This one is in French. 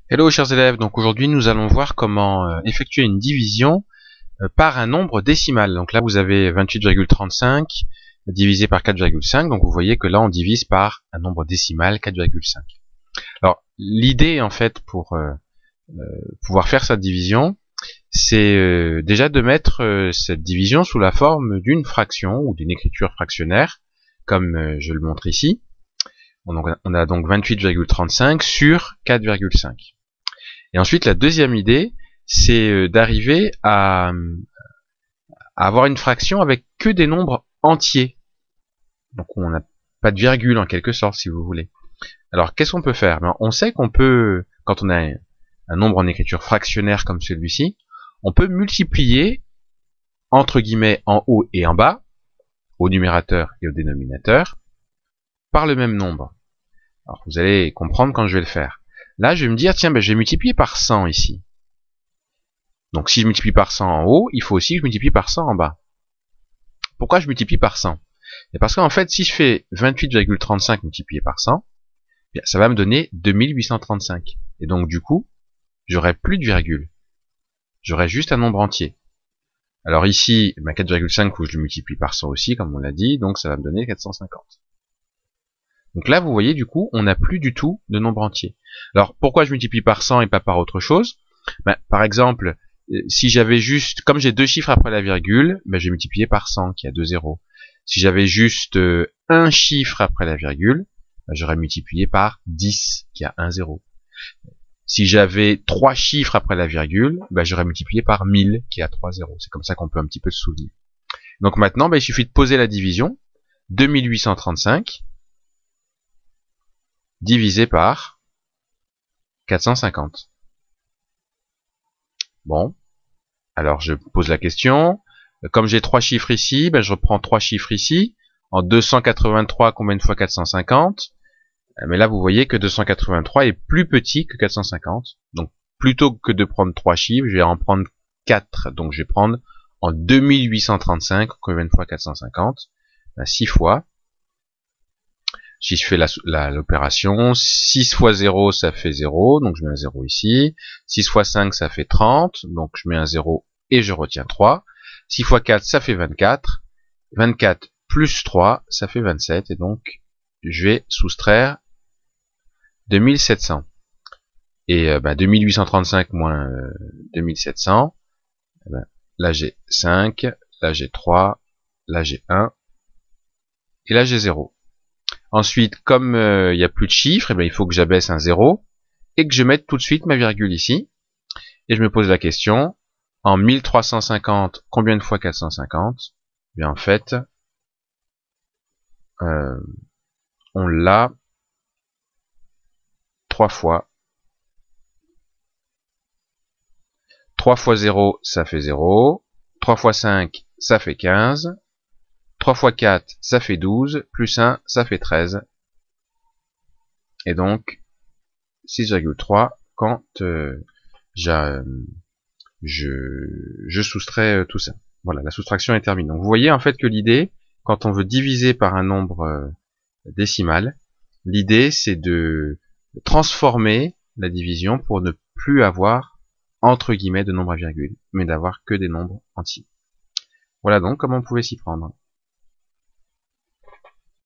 Hello chers élèves, donc aujourd'hui nous allons voir comment effectuer une division par un nombre décimal. Donc là vous avez 28,35 divisé par 4,5, donc vous voyez que là on divise par un nombre décimal 4,5. Alors l'idée en fait pour pouvoir faire cette division, c'est déjà de mettre cette division sous la forme d'une fraction ou d'une écriture fractionnaire, comme je le montre ici. On a donc 28,35 sur 4,5. Et ensuite, la deuxième idée, c'est d'arriver à avoir une fraction avec que des nombres entiers. Donc on n'a pas de virgule en quelque sorte, si vous voulez. Alors qu'est-ce qu'on peut faire? On sait qu'on peut, quand on a un nombre en écriture fractionnaire comme celui-ci, on peut multiplier entre guillemets en haut et en bas, au numérateur et au dénominateur, par le même nombre. Alors vous allez comprendre quand je vais le faire. Là, je vais me dire, tiens, je vais multiplier par 100 ici. Donc si je multiplie par 100 en haut, il faut aussi que je multiplie par 100 en bas. Pourquoi je multiplie par 100? Et parce qu'en fait, si je fais 28,35 multiplié par 100, bien, ça va me donner 2835. Et donc du coup, j'aurai plus de virgule. J'aurai juste un nombre entier. Alors ici, 4,5, il faut que je le multiplie par 100 aussi, comme on l'a dit, donc ça va me donner 450. Donc là, vous voyez, du coup, on n'a plus du tout de nombre entier. Alors pourquoi je multiplie par 100 et pas par autre chose? Par exemple, si j'avais juste, comme j'ai deux chiffres après la virgule, je vais multiplier par 100 qui a deux zéros. Si j'avais juste un chiffre après la virgule, j'aurais multiplié par 10 qui a un zéro. Si j'avais trois chiffres après la virgule, j'aurais multiplié par 1000 qui a trois zéros. C'est comme ça qu'on peut un petit peu se souvenir. Donc maintenant, il suffit de poser la division. 2835 divisé par 450. Bon, alors je pose la question. Comme j'ai trois chiffres ici, je reprends trois chiffres ici. En 283, combien de fois 450? Mais là, vous voyez que 283 est plus petit que 450. Donc, plutôt que de prendre trois chiffres, je vais en prendre 4. Donc, je vais prendre en 2835, combien de fois 450? 6 fois. Si je fais l'opération, 6 fois 0, ça fait 0, donc je mets un 0 ici. 6 fois 5, ça fait 30, donc je mets un 0 et je retiens 3. 6 fois 4, ça fait 24. 24 plus 3, ça fait 27, et donc je vais soustraire 2700. Et 2835 moins 2700, là j'ai 5, là j'ai 3, là j'ai 1, et là j'ai 0. Ensuite, comme il n'y a plus de chiffres, il faut que j'abaisse un 0 et que je mette tout de suite ma virgule ici. Et je me pose la question, en 1350, combien de fois 450? Bien en fait, on l'a 3 fois. 3 fois 0, ça fait 0. 3 fois 5, ça fait 15. 3 fois 4, ça fait 12, plus 1, ça fait 13. Et donc, 6,3 quand je soustrais tout ça. Voilà, la soustraction est terminée. Donc vous voyez en fait que l'idée, quand on veut diviser par un nombre décimal, l'idée c'est de transformer la division pour ne plus avoir entre guillemets de nombres à virgule, mais d'avoir que des nombres entiers. Voilà donc comment on pouvait s'y prendre.